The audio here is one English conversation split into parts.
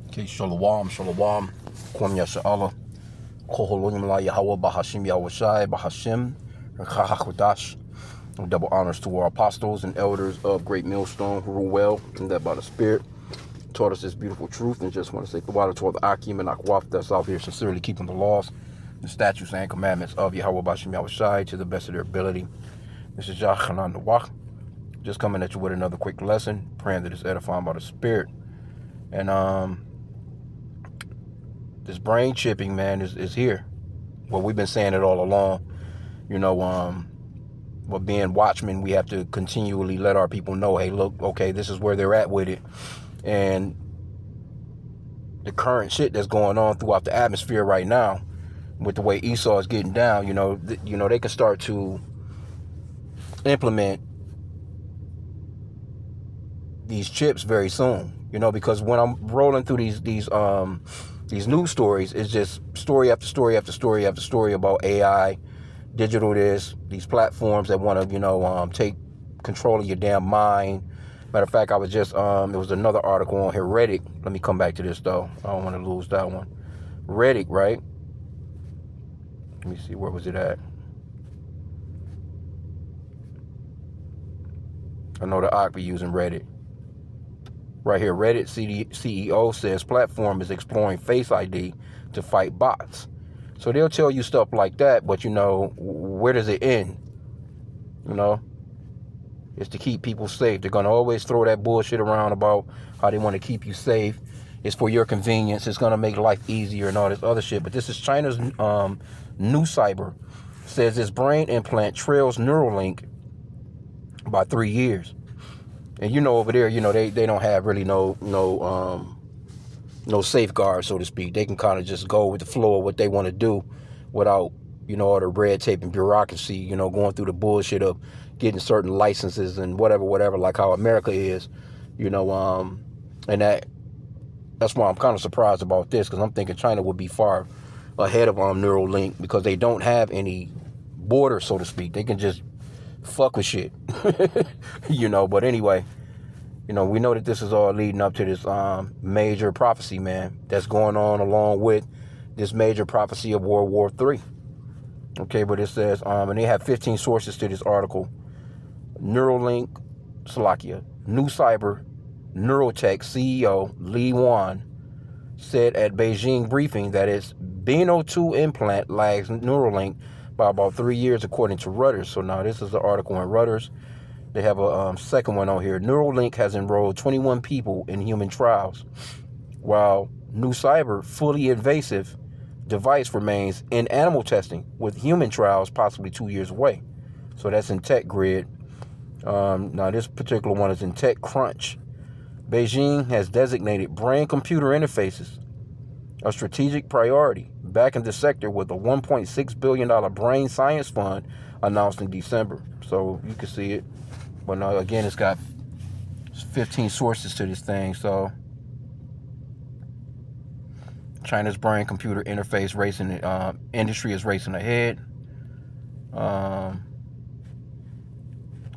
Okay, shalom, shalom. Kwam Yasha'Allah. Koholonim la Yahweh Bahashim Yahushai Bahashim Rakahakwadash. Double honors to our apostles and elders of Great Millstone who rule well and that by the Spirit taught us this beautiful truth. And just want to say the water to all the Akim and Akwaf that's out here sincerely keeping the laws, the statutes and commandments of Yahweh Bahashim Yahushai to the best of their ability. This is Yah Hanan Nawak. Just coming at you with another quick lesson, praying that it's edifying by the Spirit. And this brain chipping, man, is here. Well, we've been saying it all along. But being watchmen, we have to continually let our people know, hey, look, okay, this is where they're at with it. And the current shit that's going on throughout the atmosphere right now, with the way Esau is getting down, they can start to implement these chips very soon. Because when I'm rolling through these news stories, it's just story after story after story after story about AI, digital these platforms that want to, take control of your damn mind. Matter of fact, I was just, there was another article on here, Reddit. Let me come back to this, though. I don't want to lose that one. Reddit, right? Let me see, where was it at? I know the Ock be using Reddit. Right here, Reddit CEO says platform is exploring Face ID to fight bots. So they'll tell you stuff like that, but where does it end? It's to keep people safe. They're going to always throw that bullshit around about how they want to keep you safe. It's for your convenience. It's going to make life easier and all this other shit. But this is China's NeuCyber. Says its brain implant trails Neuralink by 3 years. And over there, they don't have really no safeguards, so to speak. They can kind of just go with the flow of what they want to do without, all the red tape and bureaucracy, going through the bullshit of getting certain licenses and whatever, like how America is, and that's why I'm kind of surprised about this, because I'm thinking China would be far ahead of Neuralink because they don't have any border, so to speak. They can just fuck with shit, but anyway, we know that this is all leading up to this major prophecy, man, that's going on along with this major prophecy of World War III. Okay, but it says, and they have 15 sources to this article. NeuCyber Neurotech CEO Li Wan said at Beijing briefing that its Bino 2 implant lags Neuralink by about 3 years, according to Reuters. So now this is the article on Reuters. They have a second one on here. Neuralink has enrolled 21 people in human trials, while NeuCyber fully invasive device remains in animal testing, with human trials possibly 2 years away. So that's in TechGrid. Now this particular one is in TechCrunch. Beijing has designated brain-computer interfaces a strategic priority back in the sector with a $1.6 billion brain science fund announced in December. So you can see it. But now, again, it's got 15 sources to this thing. So China's brain-computer interface industry is racing ahead.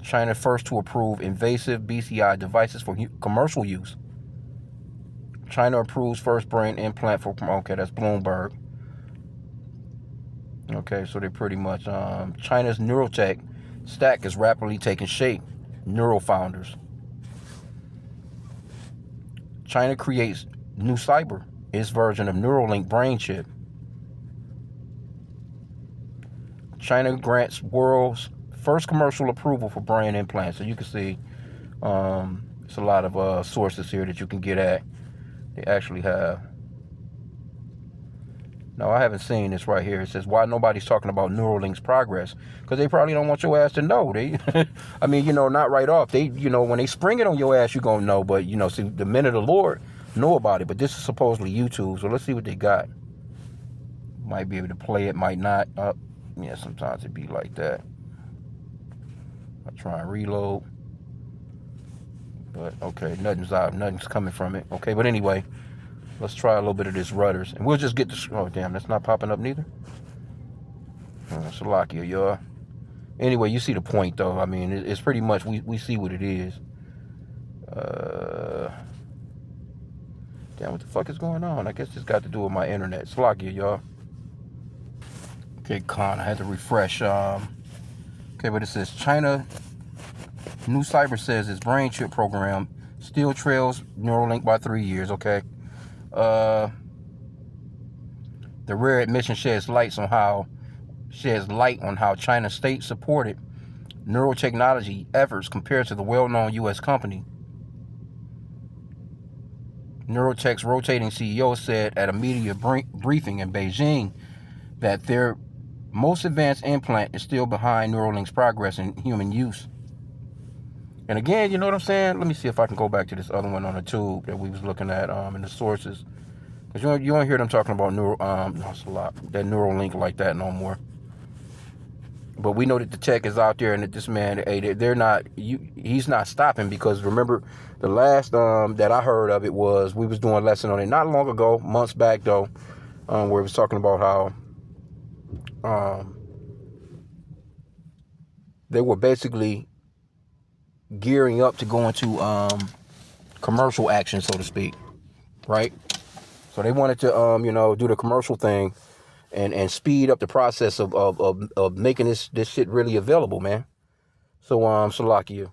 China first to approve invasive BCI devices for commercial use. China approves first brain implant for, okay, that's Bloomberg. Okay, so they pretty much, China's neurotech stack is rapidly taking shape. Neural founders. China creates NeuCyber, its version of Neuralink brain chip. China grants world's first commercial approval for brain implants. So you can see, it's a lot of sources here that you can get at. They actually have. No, I haven't seen this right here. It says, why nobody's talking about Neuralink's progress? Because they probably don't want your ass to know. They, I mean, not right off. They, when they spring it on your ass, you're going to know. But, see, the men of the Lord know about it. But this is supposedly YouTube. So let's see what they got. Might be able to play it, might not. Yeah, sometimes it be like that. I'll try and reload. But, okay, nothing's coming from it. Okay, but anyway. Let's try a little bit of this Reuters. And we'll just get this. Oh, damn, that's not popping up neither. Salakia, y'all. Anyway, you see the point, though. I mean, it's pretty much, we see what it is. Damn, what the fuck is going on? I guess it's got to do with my internet. Slocky, y'all. Okay, I had to refresh. Okay, but it says China NeuCyber says its brain chip program still trails Neuralink by 3 years. Okay. The rare admission sheds light on how China's state-supported neurotechnology efforts compared to the well-known U.S. company. Neurotech's rotating CEO said at a media briefing in Beijing that their most advanced implant is still behind Neuralink's progress in human use. And again, you know what I'm saying? Let me see if I can go back to this other one on the tube that we was looking at in the sources. Because you don't hear them talking about that Neuralink like that no more. But we know that the tech is out there and that this man, he's not stopping, because remember the last that I heard of it was, we was doing a lesson on it not long ago, months back though, where it was talking about how they were basically gearing up to go into commercial action, so to speak, right? So they wanted to do the commercial thing and speed up the process of making this shit really available, man. So Salakia.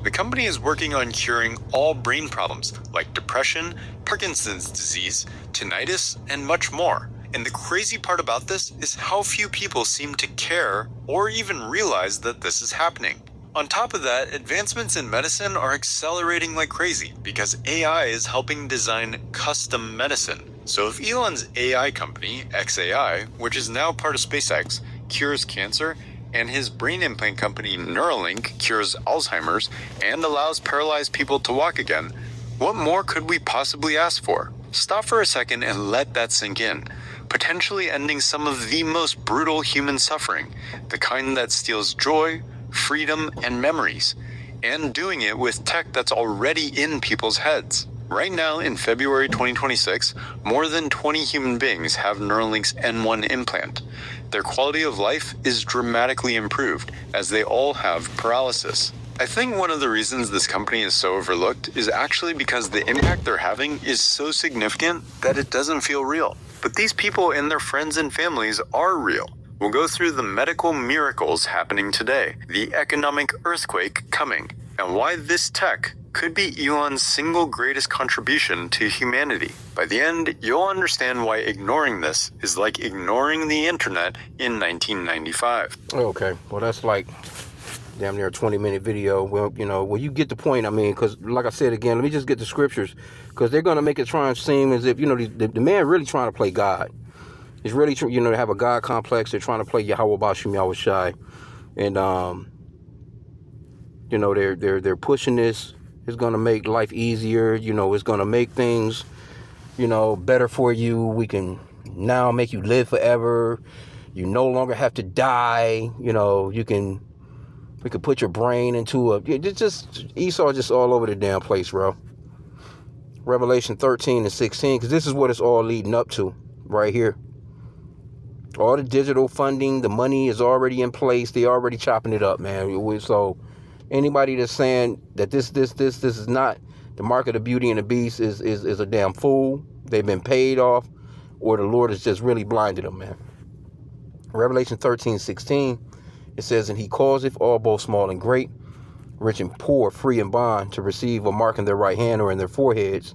The company is working on curing all brain problems like depression, Parkinson's disease, tinnitus, and much more. And the crazy part about this is how few people seem to care or even realize that this is happening. On top of that, advancements in medicine are accelerating like crazy because AI is helping design custom medicine. So if Elon's AI company, XAI, which is now part of SpaceX, cures cancer, and his brain implant company Neuralink cures Alzheimer's and allows paralyzed people to walk again, what more could we possibly ask for? Stop for a second and let that sink in. Potentially ending some of the most brutal human suffering, the kind that steals joy, freedom, and memories, and doing it with tech that's already in people's heads. Right now, in February 2026, more than 20 human beings have Neuralink's N1 implant. Their quality of life is dramatically improved, as they all have paralysis. I think one of the reasons this company is so overlooked is actually because the impact they're having is so significant that it doesn't feel real. But these people and their friends and families are real. We'll go through the medical miracles happening today, the economic earthquake coming, and why this tech could be Elon's single greatest contribution to humanity. By the end, you'll understand why ignoring this is like ignoring the internet in 1995. Okay, well that's like damn near a 20-minute video. Well, you get the point. I mean, because like I said again, let me just get the scriptures, because they're going to make it try and seem as if, the man really trying to play God. He's really, they have a God complex. They're trying to play Yahweh Bashim Yahweh Shai. And, they're pushing this. It's going to make life easier. It's going to make things, better for you. We can now make you live forever. You no longer have to die. We could put your brain into Esau just all over the damn place, bro. Revelation 13 and 16, because this is what it's all leading up to right here. All the digital funding, the money is already in place. They already chopping it up, man. So anybody that's saying that this is not the mark of the beauty and the beast is a damn fool. They've been paid off, or the Lord has just really blinded them, man. Revelation 13:16, it says, and he causeth all, both small and great, rich and poor, free and bond, to receive a mark in their right hand or in their foreheads,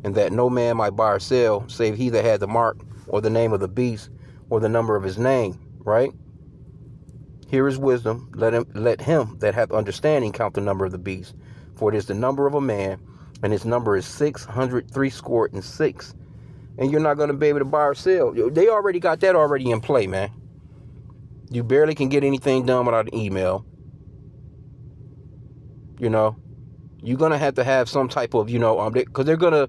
and that no man might buy or sell, save he that had the mark or the name of the beast or the number of his name, right? Here is wisdom. Let him that hath understanding count the number of the beast, for it is the number of a man, and his number is 666. And you're not going to be able to buy or sell. They already got that already in play, man. You barely can get anything done without an email. You're going to have some type of, because they're going to,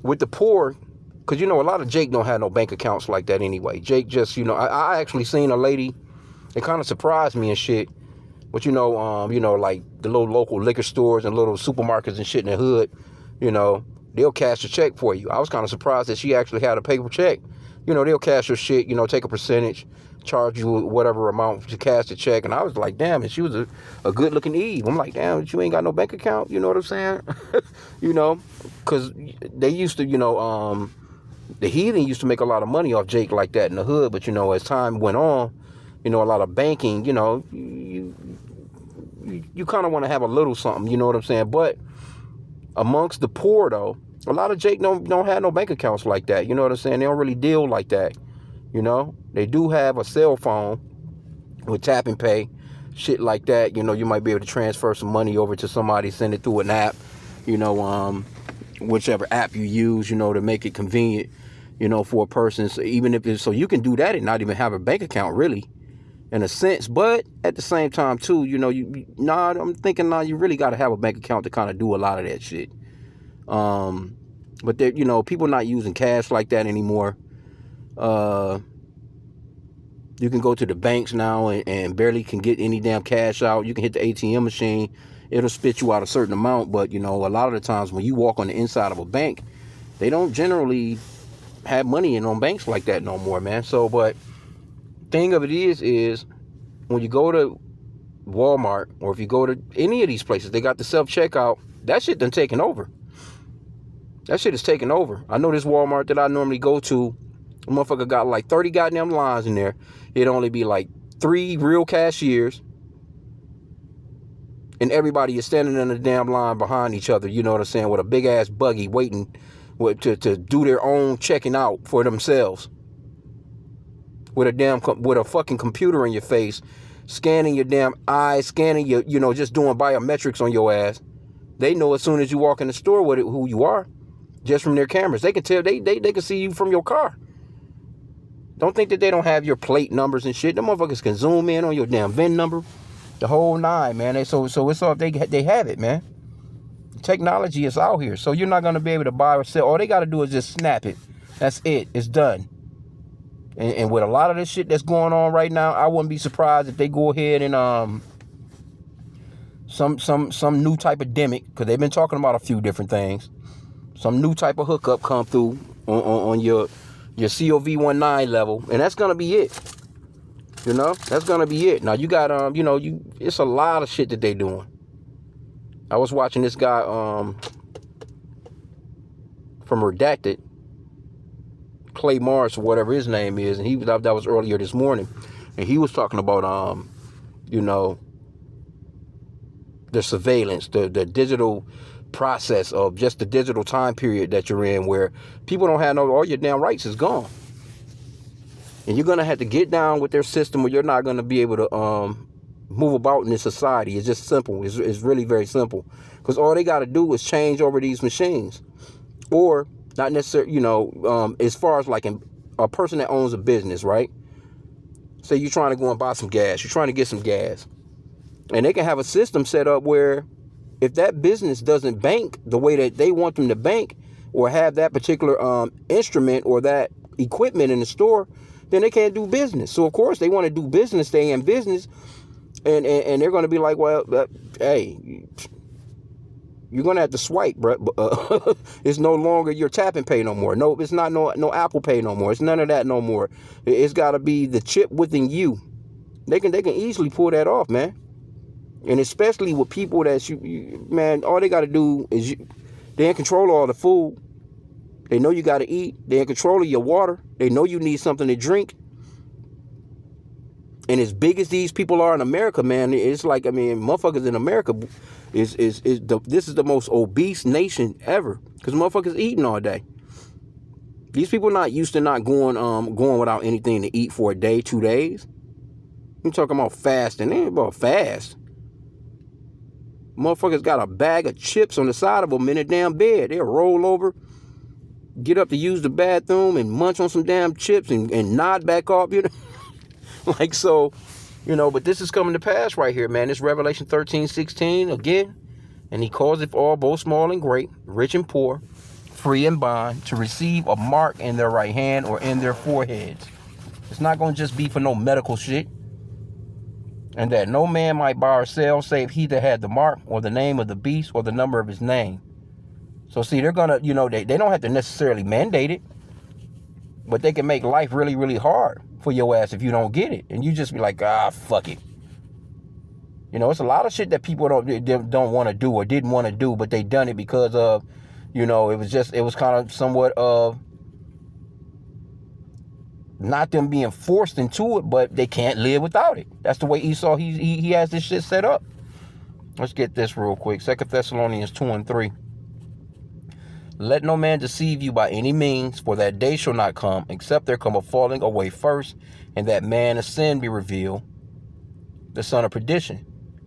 with the poor, because, a lot of Jake don't have no bank accounts like that anyway. Jake just, I actually seen a lady, it kind of surprised me and shit. But, like the little local liquor stores and little supermarkets and shit in the hood, they'll cash a check for you. I was kind of surprised that she actually had a paper check. They'll cash your shit, take a percentage, charge you whatever amount to cash the check. And I was like, damn, and she was a good looking Eve. I'm like, damn, you ain't got no bank account. You know what I'm saying? You know, because they used to, the heathen used to make a lot of money off Jake like that in the hood. But, as time went on, a lot of banking, you kind of want to have a little something, you know what I'm saying? But amongst the poor, though, a lot of Jake don't have no bank accounts like that. You know what I'm saying? They don't really deal like that. They do have a cell phone with tap and pay, shit like that. You might be able to transfer some money over to somebody, send it through an app, whichever app you use, to make it convenient, for a person. So even if it's, so you can do that and not even have a bank account, really, in a sense. But at the same time, too, I'm thinking now you really got to have a bank account to kind of do a lot of that shit. But people not using cash like that anymore. You can go to the banks now and barely can get any damn cash out. You can hit the ATM machine. It'll spit you out a certain amount. But, a lot of the times when you walk on the inside of a bank, they don't generally have money in on banks like that no more, man. So, but thing of it is when you go to Walmart or if you go to any of these places, they got the self-checkout. That shit done taken over. That shit is taken over. I know this Walmart that I normally go to, a motherfucker got like 30 goddamn lines in there. It'd only be like 3 real cashiers. And everybody is standing in a damn line behind each other, you know what I'm saying, with a big ass buggy waiting to do their own checking out for themselves. With a fucking computer in your face, scanning your damn eyes, scanning your, just doing biometrics on your ass. They know as soon as you walk in the store who you are, just from their cameras. They can tell, they can see you from your car. Don't think that they don't have your plate numbers and shit. Them motherfuckers can zoom in on your damn VIN number. The whole nine, man. So it's all they have it, man. Technology is out here. So you're not going to be able to buy or sell. All they got to do is just snap it. That's it. It's done. And with a lot of this shit that's going on right now, I wouldn't be surprised if they go ahead and some new type of demic, because they've been talking about a few different things. Some new type of hookup come through on your COV19 level, and that's gonna be it. That's gonna be it. Now you got it's a lot of shit that they doing. I was watching this guy from Redacted, Clay Morris or whatever his name is, and that was earlier this morning, and he was talking about the surveillance, the digital process of just the digital time period that you're in, where people don't have all your damn rights is gone. And you're going to have to get down with their system, or you're not going to be able to move about in this society. It's just simple. It's really very simple. Because all they got to do is change over these machines. Or not necessarily, as far as like a person that owns a business, right? Say you're trying to go and buy some gas. You're trying to get some gas. And they can have a system set up where if that business doesn't bank the way that they want them to bank, or have that particular instrument or that equipment in the store, then they can't do business. So of course they want to do business, stay in business, and they're going to be like, well, hey, you're going to have to swipe, bro. It's no longer your tap and pay no more. No, it's not no Apple Pay no more. It's none of that no more. It's got to be the chip within you. They can easily pull that off, man. And especially with people that man, all they got to do is they in control of all the food. They know you got to eat. They're in control of your water. They know you need something to drink. And as big as these people are in America, man, it's like, motherfuckers in America this is the most obese nation ever, because motherfuckers eating all day. These people not used to not going without anything to eat for a day, 2 days. I'm talking about fasting. They ain't about fast. Motherfuckers got a bag of chips on the side of them in a damn bed. They'll roll over, get up to use the bathroom and munch on some damn chips and nod back off, Like, so, but this is coming to pass right here, man. This Revelation 13:16 again. And he calls it all, both small and great, rich and poor, free and bond, to receive a mark in their right hand or in their foreheads. It's not going to just be for no medical shit. And that no man might buy or sell save he that had the mark or the name of the beast or the number of his name. So see, they're going to, they don't have to necessarily mandate it. But they can make life really, really hard for your ass if you don't get it. And you just be like, fuck it. You know, it's a lot of shit that people don't want to do or didn't want to do, but they done it because of, you know, it was kind of somewhat of not them being forced into it, but they can't live without it. That's the way Esau, he has this shit set up. Let's get this real quick. 2 Thessalonians 2:3. Let no man deceive you by any means, for that day shall not come, except there come a falling away first, and that man of sin be revealed, the son of perdition.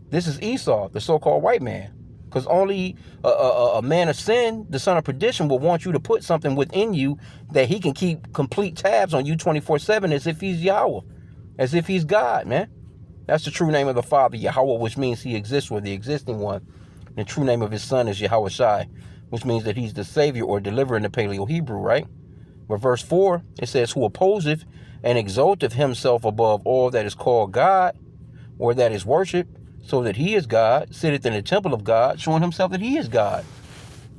This is Esau, the so-called white man. Because only a man of sin, the son of perdition, will want you to put something within you that he can keep complete tabs on you 24/7 as if he's Yahweh, as if he's God, man. That's the true name of the Father, Yahweh, which means he exists, or the existing one. And the true name of his son is Yahweh Shai, which means that he's the Savior or deliverer in the Paleo-Hebrew, right? But verse 4, it says, who opposeth and exalteth himself above all that is called God, or that is worshipped, so that he is God, sitteth in the temple of God, showing himself that he is God.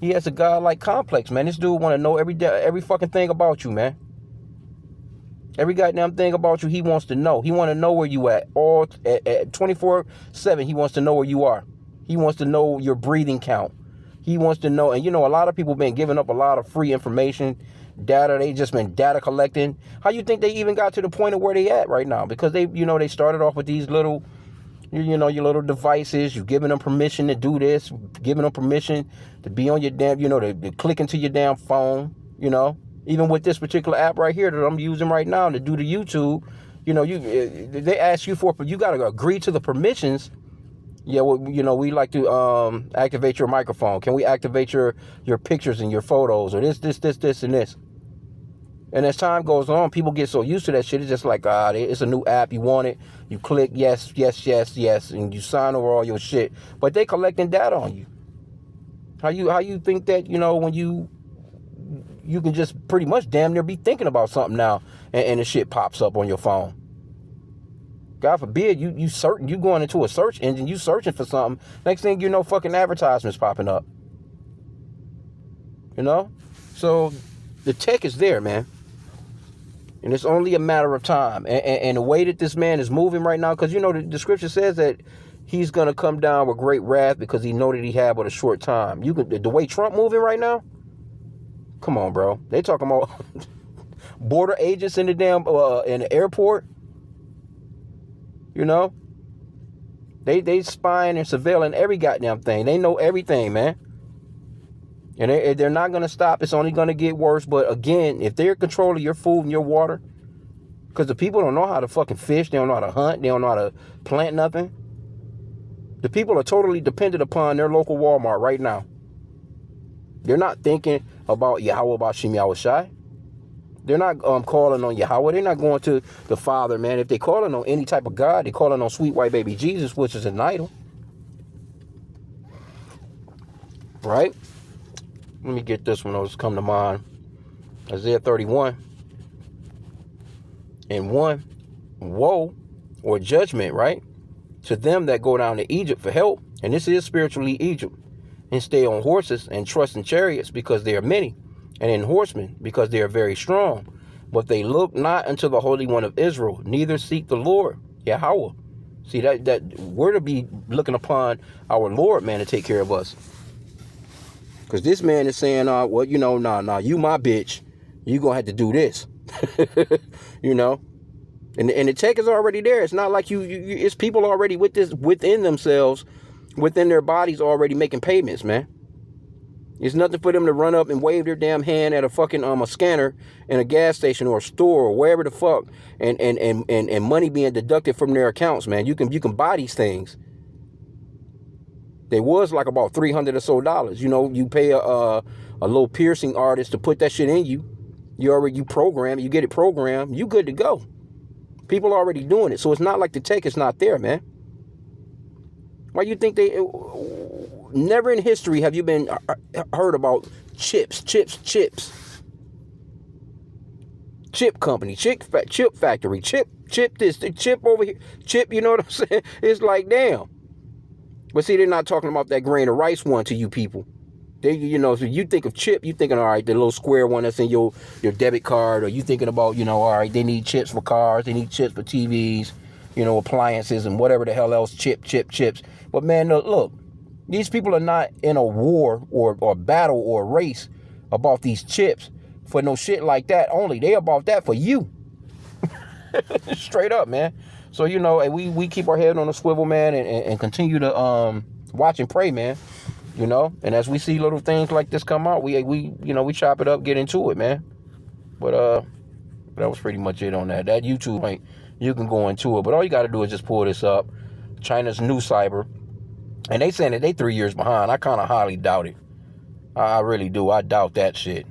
He has a God-like complex, man. This dude want to know every fucking thing about you, man. Every goddamn thing about you, he wants to know. He want to know where you at. All at 24/7, he wants to know where you are. He wants to know your breathing count. He wants to know, and you know, a lot of people been giving up a lot of free information, data. They just been data collecting. How you think they even got to the point of where they at right now? Because they, you know, they started off with these little, you know, your little devices. You giving them permission to do this, giving them permission to be on your damn, you know, to click into your damn phone, you know. Even with this particular app right here that I'm using right now to do the YouTube, you know, they ask you for, you got to agree to the permissions. Yeah, well, you know, we like to activate your microphone. Can we activate your pictures and your photos, or this, and this? And as time goes on, people get so used to that shit. It's just like, it's a new app. You want it. You click yes, and you sign over all your shit. But they collecting data on you. How you think that, you know, when you can just pretty much damn near be thinking about something now, and the shit pops up on your phone. God forbid you going into a search engine, you searching for something. Next thing you know, fucking advertisements popping up. You know? So the tech is there, man. And it's only a matter of time. And the way that this man is moving right now, because, you know, the scripture says that he's going to come down with great wrath because he know that he had but a short time. The way Trump moving right now, come on, bro. They talking about border agents in the damn in the airport. You know, they spying and surveilling every goddamn thing. They know everything, man. And they're not going to stop. It's only going to get worse. But again, if they're controlling your food and your water, because the people don't know how to fucking fish, they don't know how to hunt, they don't know how to plant nothing. The people are totally dependent upon their local Walmart right now. They're not thinking about Yahweh, about Shem Yahweh Shai. They're not calling on Yahweh. They're not going to the Father, man. If they're calling on any type of God, they're calling on sweet white baby Jesus, which is an idol. Right? Let me get this one. Those come to mind. Isaiah 31. And 1. Woe or judgment, right? To them that go down to Egypt for help. And this is spiritually Egypt. And stay on horses and trust in chariots because they are many. And in horsemen, because they are very strong. But they look not unto the Holy One of Israel, neither seek the Lord, Yahweh. See, that we're to be looking upon our Lord, man, to take care of us. Because this man is saying, well, you know, nah, you my bitch. You going to have to do this. You know? And the tech is already there. It's not like it's people already with this within themselves, within their bodies already making payments, man. It's nothing for them to run up and wave their damn hand at a fucking a scanner in a gas station or a store or wherever the fuck, and money being deducted from their accounts, man. You can buy these things. They was like about $300 or so. You know, you pay a little piercing artist to put that shit in you. You program it, you get it programmed, you good to go. People already doing it, so it's not like the tech is not there, man. Why you think they? Never in history have you been heard about chips. Chip company, chip factory, chip this, chip over here, chip, you know what I'm saying? It's like, damn. But see, they're not talking about that grain of rice one to you people. So you think of chip, you thinking, all right, the little square one that's in your debit card, or you thinking about, all right, they need chips for cars, they need chips for TVs, appliances and whatever the hell else, chips. But man, look, these people are not in a war or battle or race about these chips for no shit like that only. They about that for you. Straight up, man. So, we keep our head on a swivel, man, and continue to watch and pray, man. And as we see little things like this come out, we chop it up, get into it, man. But that was pretty much it on that. That YouTube link, you can go into it. But all you got to do is just pull this up. China's NeuCyber. And they saying that they 3 years behind. I kind of highly doubt it. I really do. I doubt that shit.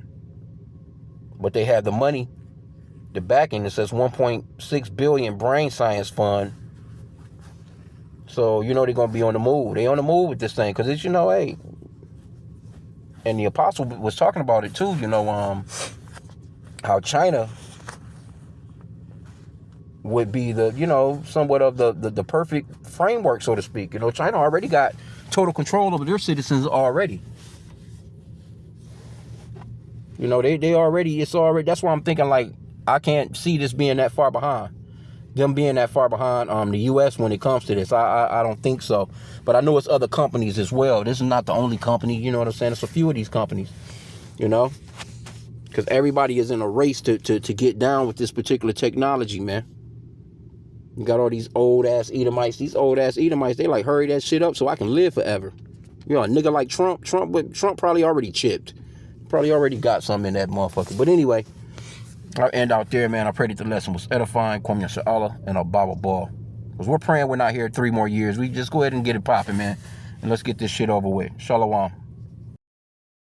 But they have the money, the backing. It says 1.6 billion brain science fund. So, they're going to be on the move. They on the move with this thing. Because it's, hey. And the apostle was talking about it too, how China would be the, somewhat of the perfect framework, so to speak. China already got total control over their citizens already. They already, that's why I'm thinking, like, I can't see this being that far behind. Them being that far behind the U.S. when it comes to this. I don't think so. But I know it's other companies as well. This is not the only company, you know what I'm saying? It's a few of these companies, because everybody is in a race to get down with this particular technology, man. You got all these old-ass Edomites. These old-ass Edomites, they like, hurry that shit up so I can live forever. A nigga like Trump probably already chipped. Probably already got something in that motherfucker. But anyway, I'll end out there, man. I pray that the lesson was edifying. Kwam Yasha Allah and a Baba Ball. Because we're praying we're not here 3 more years. We just go ahead and get it popping, man. And let's get this shit over with. Shalom.